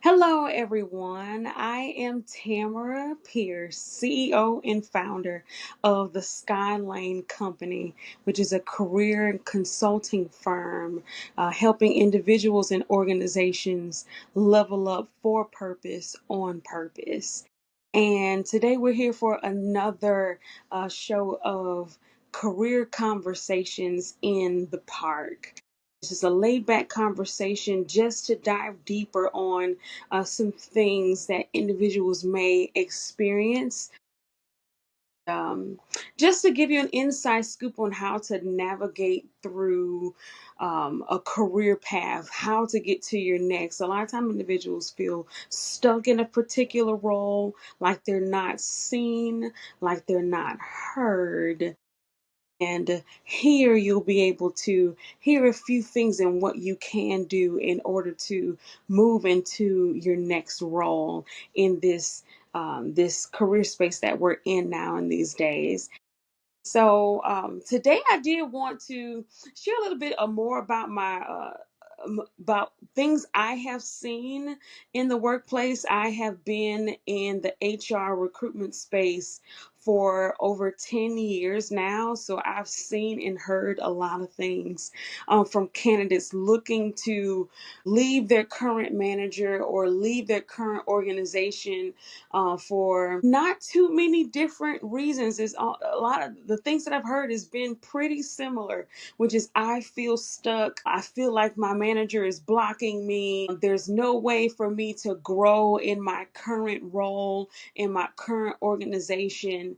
Hello, everyone. I am Tamara Pierce, CEO and founder of the Skylane Company, which is a career and consulting firm helping individuals and organizations level up for purpose on purpose. And today we're here for another show of career conversations in the park. It's just a laid back conversation just to dive deeper on some things that individuals may experience. Um, just to give you an inside scoop on how to navigate through a career path, how to get to your next. A lot of time individuals feel stuck in a particular role, like they're not seen, like they're not heard. And here you'll be able to hear a few things and what you can do in order to move into your next role in this career space that we're in now in these days. So today I did want to share a little bit more about my about things I have seen in the workplace. I have been in the HR recruitment space for over 10 years now, so I've seen and heard a lot of things from candidates looking to leave their current manager or leave their current organization for not too many different reasons. A lot of the things that I've heard has been pretty similar, which is I feel stuck. I feel like my manager is blocking me. There's no way for me to grow in my current role, in my current organization.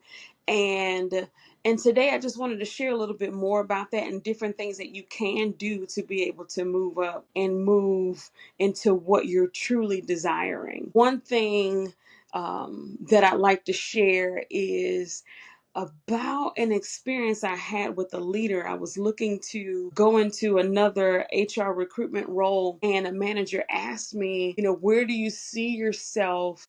And and today I just wanted to share a little bit more about that and different things that you can do to be able to move up and move into what you're truly desiring. One thing that I'd like to share is about an experience I had with a leader. I was looking to go into another HR recruitment role, and a manager asked me, where do you see yourself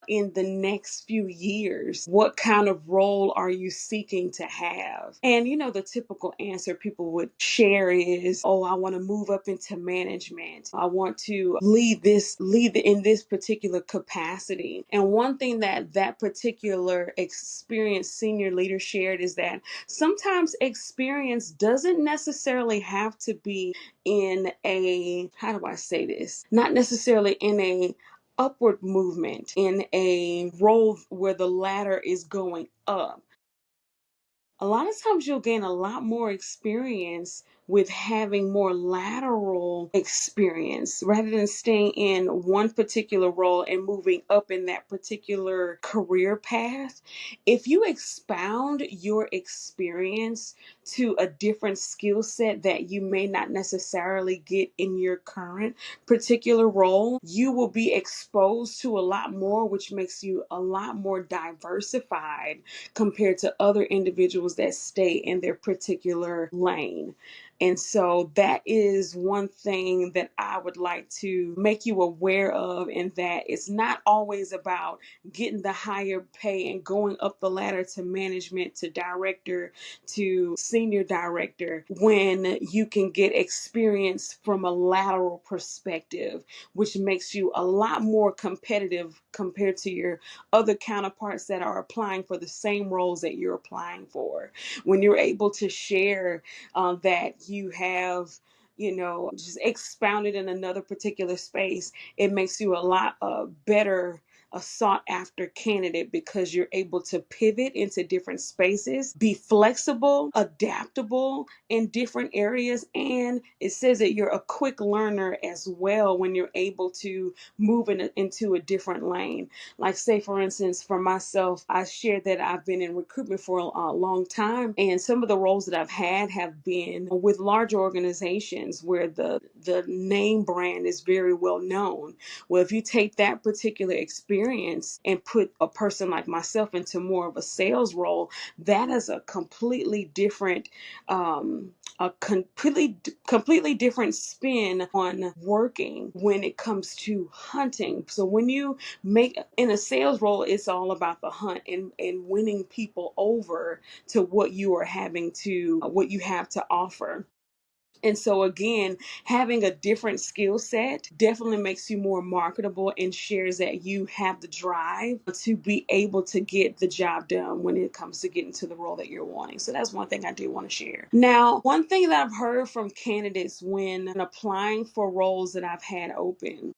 in the next few years? What kind of role are you seeking to have? And the typical answer people would share is, oh, I want to move up into management. I want to lead in this particular capacity. And one thing that particular experienced senior leader shared is that sometimes experience doesn't necessarily have to be in a, how do I say this? Not necessarily in a upward movement, in a role where the ladder is going up. A lot of times you'll gain a lot more experience with having more lateral experience rather than staying in one particular role and moving up in that particular career path. If you expound your experience to a different skill set that you may not necessarily get in your current particular role, you will be exposed to a lot more, which makes you a lot more diversified compared to other individuals that stay in their particular lane. And so that is one thing that I would like to make you aware of, and that it's not always about getting the higher pay and going up the ladder to management, to director, to senior director, when you can get experience from a lateral perspective, which makes you a lot more competitive compared to your other counterparts that are applying for the same roles that you're applying for. When you're able to share that you have just expounded in another particular space, it makes you a lot better, a sought after candidate, because you're able to pivot into different spaces, be flexible, adaptable in different areas. And it says that you're a quick learner as well when you're able to move into a different lane. Like, say, for instance, for myself, I shared that I've been in recruitment for a long time, and some of the roles that I've had have been with large organizations where the name brand is very well known. Well, if you take that particular experience and put a person like myself into more of a sales role, that is a completely different completely different spin on working when it comes to hunting. So when you make in a sales role, it's all about the hunt and winning people over to what you are having to what you have to offer. And so again, having a different skill set definitely makes you more marketable and shares that you have the drive to be able to get the job done when it comes to getting to the role that you're wanting. So that's one thing I do want to share. Now, one thing that I've heard from candidates when applying for roles that I've had open,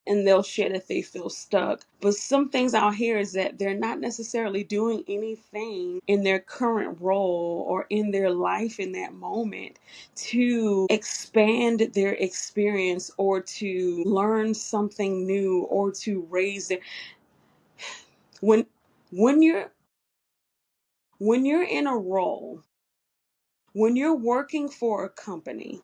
and they'll share that they feel stuck. But some things out here is that they're not necessarily doing anything in their current role or in their life in that moment to expand their experience or to learn something new or to raise their when when you're when you're in a role, when you're working for a company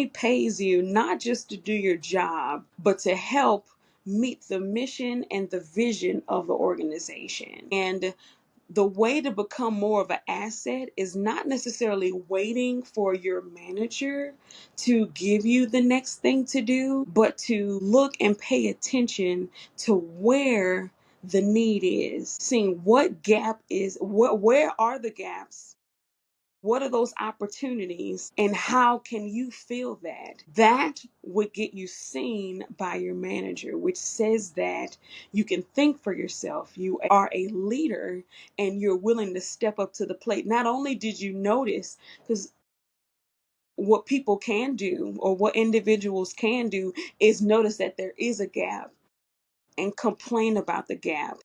pays you not just to do your job, but to help meet the mission and the vision of the organization. And the way to become more of an asset is not necessarily waiting for your manager to give you the next thing to do, but to look and pay attention to where the need is, seeing what gap is, where are the gaps, what are those opportunities, and how can you fill that? That would get you seen by your manager, which says that you can think for yourself. You are a leader and you're willing to step up to the plate. Not only did you notice, because what people can do or what individuals can do is notice that there is a gap and complain about the gap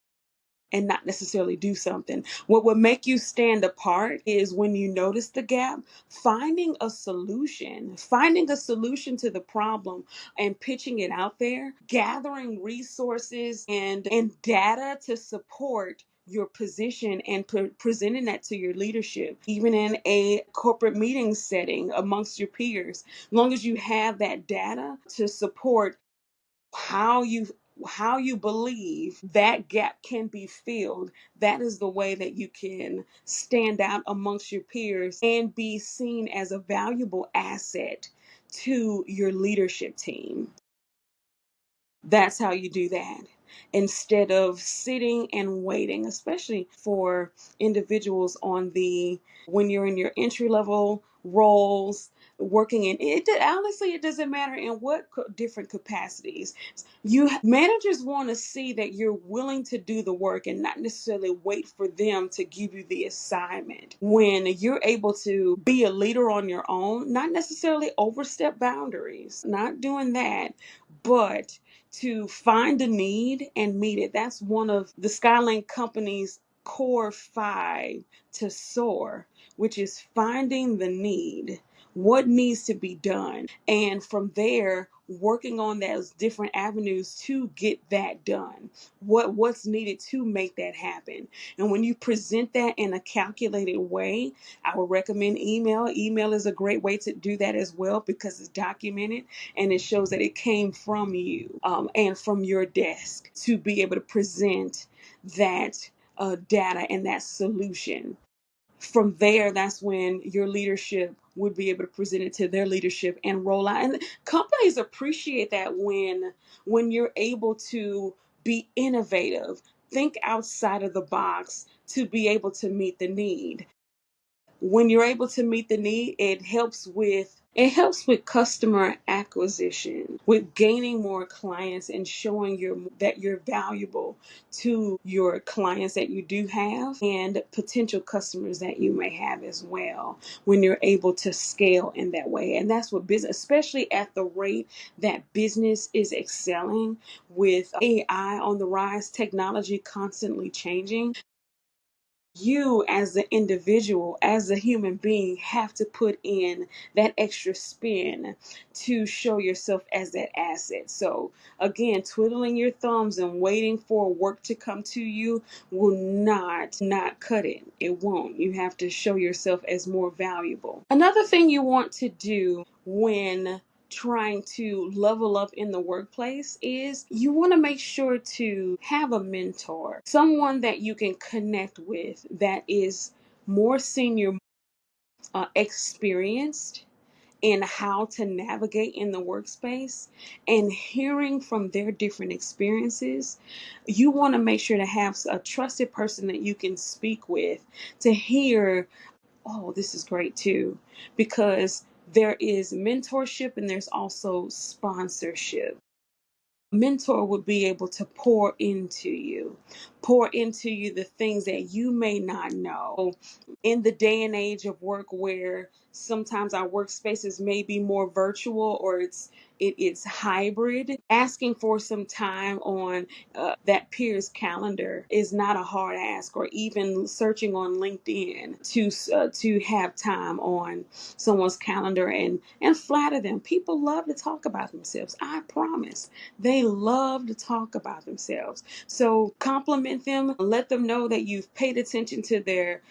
and not necessarily do something. What would make you stand apart is when you notice the gap, finding a solution to the problem and pitching it out there, gathering resources and data to support your position and presenting that to your leadership, even in a corporate meeting setting amongst your peers. As long as you have that data to support how you believe that gap can be filled, that is the way that you can stand out amongst your peers and be seen as a valuable asset to your leadership team. That's how you do that. Instead of sitting and waiting, especially for individuals when you're in your entry level roles, working in it, honestly, it doesn't matter in what different capacities. Managers want to see that you're willing to do the work and not necessarily wait for them to give you the assignment. When you're able to be a leader on your own, not necessarily overstep boundaries, not doing that, but to find a need and meet it. That's one of the Skyline Company's core five to soar, which is finding the need. What needs to be done? And from there, working on those different avenues to get that done. What's needed to make that happen? And when you present that in a calculated way, I would recommend email. Email is a great way to do that as well because it's documented and it shows that it came from you and from your desk to be able to present that data and that solution. From there, that's when your leadership would be able to present it to their leadership and roll out. And companies appreciate that when you're able to be innovative, think outside of the box to be able to meet the need. When you're able to meet the need, it helps with customer acquisition, with gaining more clients and showing that you're valuable to your clients that you do have and potential customers that you may have as well when you're able to scale in that way. And that's what business, especially at the rate that business is excelling with AI on the rise, technology constantly changing. You as the individual, as a human being, have to put in that extra spin to show yourself as that asset. So again, twiddling your thumbs and waiting for work to come to you will not cut it. It won't. You have to show yourself as more valuable. Another thing you want to do when trying to level up in the workplace is you want to make sure to have a mentor, someone that you can connect with that is more senior, experienced in how to navigate in the workspace and hearing from their different experiences. You want to make sure to have a trusted person that you can speak with to hear oh, this is great too, because there is mentorship and there's also sponsorship. Mentor would be able to pour into you the things that you may not know. In the day and age of work where sometimes our workspaces may be more virtual or it's hybrid, asking for some time on that peer's calendar is not a hard ask, or even searching on LinkedIn to have time on someone's calendar and flatter them. People love to talk about themselves. I promise. They love to talk about themselves. So compliment them, let them know that you've paid attention to their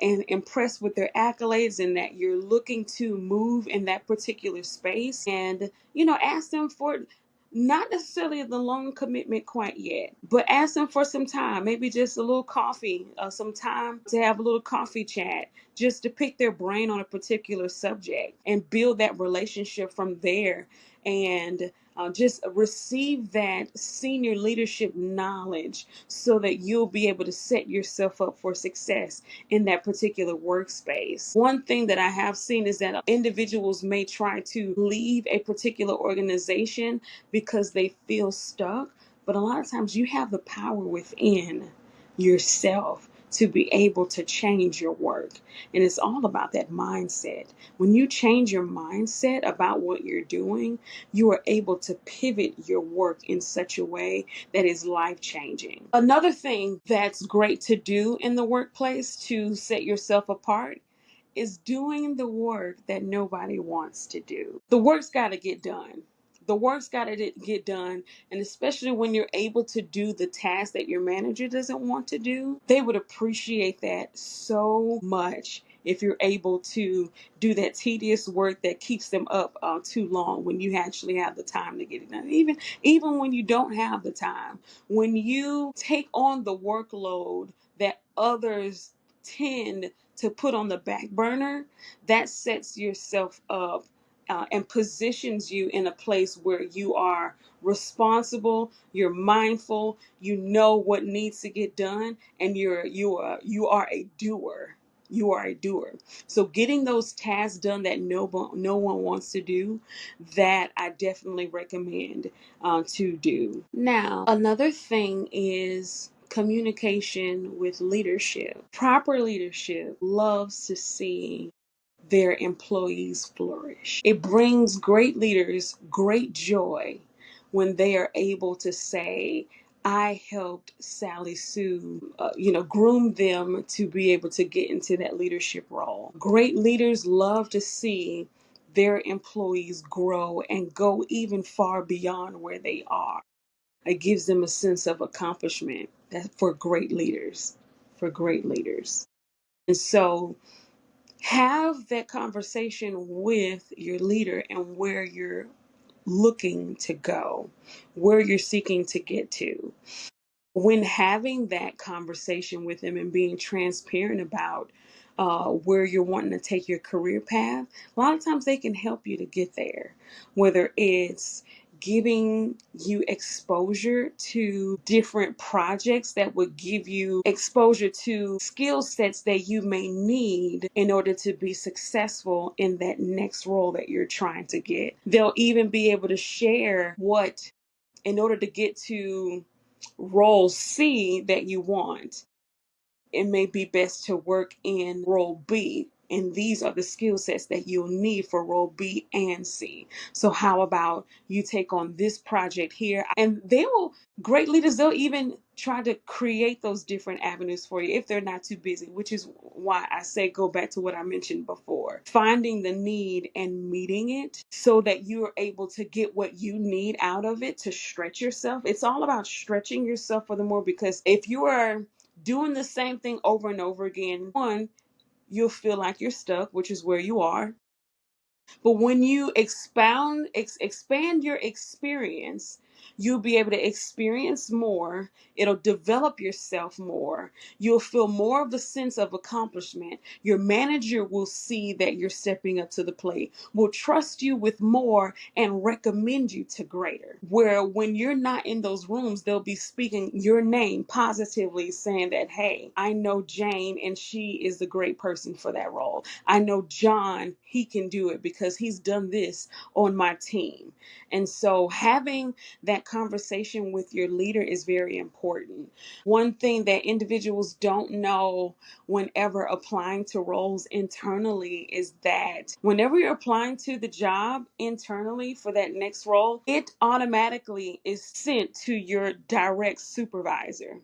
and impressed with their accolades and that you're looking to move in that particular space. And ask them for not necessarily the loan commitment quite yet, but ask them for some time, maybe just a little coffee, some time to have a little coffee chat, just to pick their brain on a particular subject and build that relationship from there. And just receive that senior leadership knowledge so that you'll be able to set yourself up for success in that particular workspace. One thing that I have seen is that individuals may try to leave a particular organization because they feel stuck, but a lot of times you have the power within yourself to be able to change your work. And it's all about that mindset. When you change your mindset about what you're doing, you are able to pivot your work in such a way that is life changing. Another thing that's great to do in the workplace to set yourself apart is doing the work that nobody wants to do. The work's got to get done. The work's got to get done. And especially when you're able to do the task that your manager doesn't want to do, they would appreciate that so much if you're able to do that tedious work that keeps them up too long when you actually have the time to get it done. Even when you don't have the time, when you take on the workload that others tend to put on the back burner, that sets yourself up and positions you in a place where you are responsible, you're mindful, you know what needs to get done, and you are a doer. You are a doer. So getting those tasks done that no one wants to do, that I definitely recommend to do. Now, another thing is communication with leadership. Proper leadership loves to see their employees flourish. It brings great leaders great joy when they are able to say, I helped Sally Sue, groom them to be able to get into that leadership role. Great leaders love to see their employees grow and go even far beyond where they are. It gives them a sense of accomplishment. That for great leaders, for great leaders. And so have that conversation with your leader and where you're looking to go, where you're seeking to get to. When having that conversation with them and being transparent about where you're wanting to take your career path, a lot of times they can help you to get there, whether it's giving you exposure to different projects that would give you exposure to skill sets that you may need in order to be successful in that next role that you're trying to get. They'll even be able to share what, in order to get to role C that you want, it may be best to work in role B. And these are the skill sets that you'll need for role B and C. So how about you take on this project here? And great leaders, they'll even try to create those different avenues for you if they're not too busy, which is why I say go back to what I mentioned before. Finding the need and meeting it so that you're able to get what you need out of it to stretch yourself. It's all about stretching yourself for the more, because if you are doing the same thing over and over again, one, you'll feel like you're stuck, which is where you are. But when you expand your experience, You'll be able to experience more. It'll develop yourself more. You'll feel more of a sense of accomplishment. Your manager will see that you're stepping up to the plate, will trust you with more and recommend you to greater. Where when you're not in those rooms, they'll be speaking your name positively, saying that, hey, I know Jane and she is the great person for that role. I know John, he can do it because he's done this on my team. And so having that conversation with your leader is very important. One thing that individuals don't know whenever applying to roles internally is that whenever you're applying to the job internally for that next role, it automatically is sent to your direct supervisor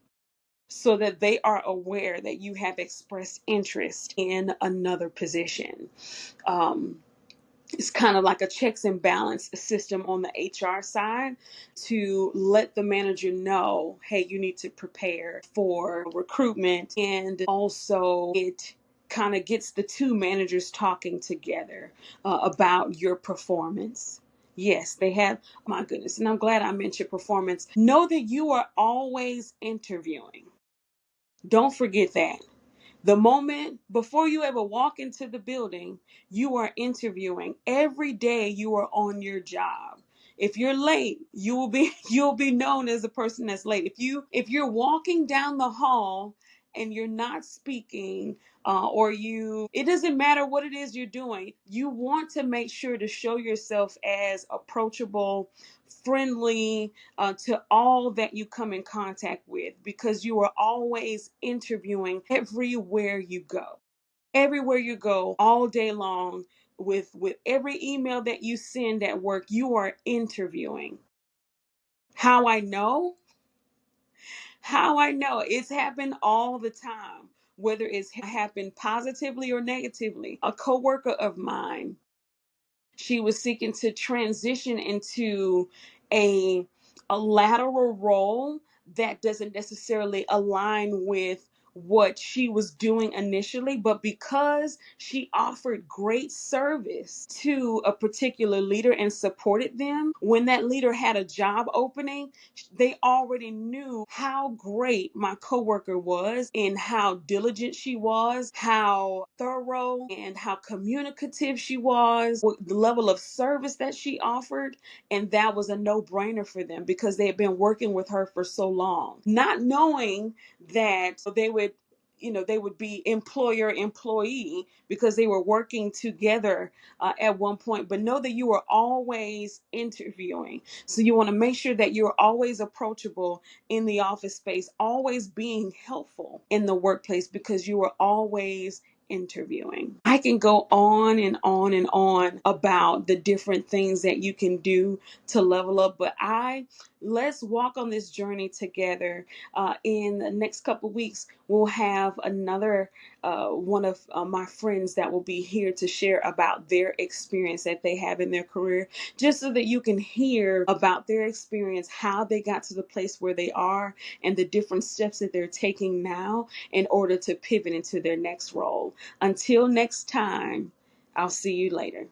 so that they are aware that you have expressed interest in another position. Um, it's kind of like a checks and balance system on the HR side to let the manager know, hey, you need to prepare for recruitment. And also it kind of gets the two managers talking together about your performance. Yes, they have, my goodness, and I'm glad I mentioned performance. Know that you are always interviewing. Don't forget that. The moment before you ever walk into the building, you are interviewing. Every day you are on your job. If you're late, you'll be known as a person that's late. If you're walking down the hall and you're not speaking, it doesn't matter what it is you're doing. You want to make sure to show yourself as approachable, friendly, to all that you come in contact with, because you are always interviewing everywhere you go. Everywhere you go, all day long, with every email that you send at work, you are interviewing. How I know? How I know? It's happened all the time, whether it's happened positively or negatively. A coworker of mine, she was seeking to transition into a a lateral role that doesn't necessarily align with what she was doing initially, but because she offered great service to a particular leader and supported them, when that leader had a job opening, they already knew how great my coworker was and how diligent she was, how thorough and how communicative she was, what the level of service that she offered. And that was a no-brainer for them because they had been working with her for so long, not knowing that they would be employer employee because they were working together at one point. But know that you are always interviewing. So you want to make sure that you're always approachable in the office space, always being helpful in the workplace, because you are always interviewing. I can go on and on and on about the different things that you can do to level up, but let's walk on this journey together. In the next couple of weeks, we'll have another one of my friends that will be here to share about their experience that they have in their career, just so that you can hear about their experience, how they got to the place where they are, and the different steps that they're taking now in order to pivot into their next role. Until next time, I'll see you later.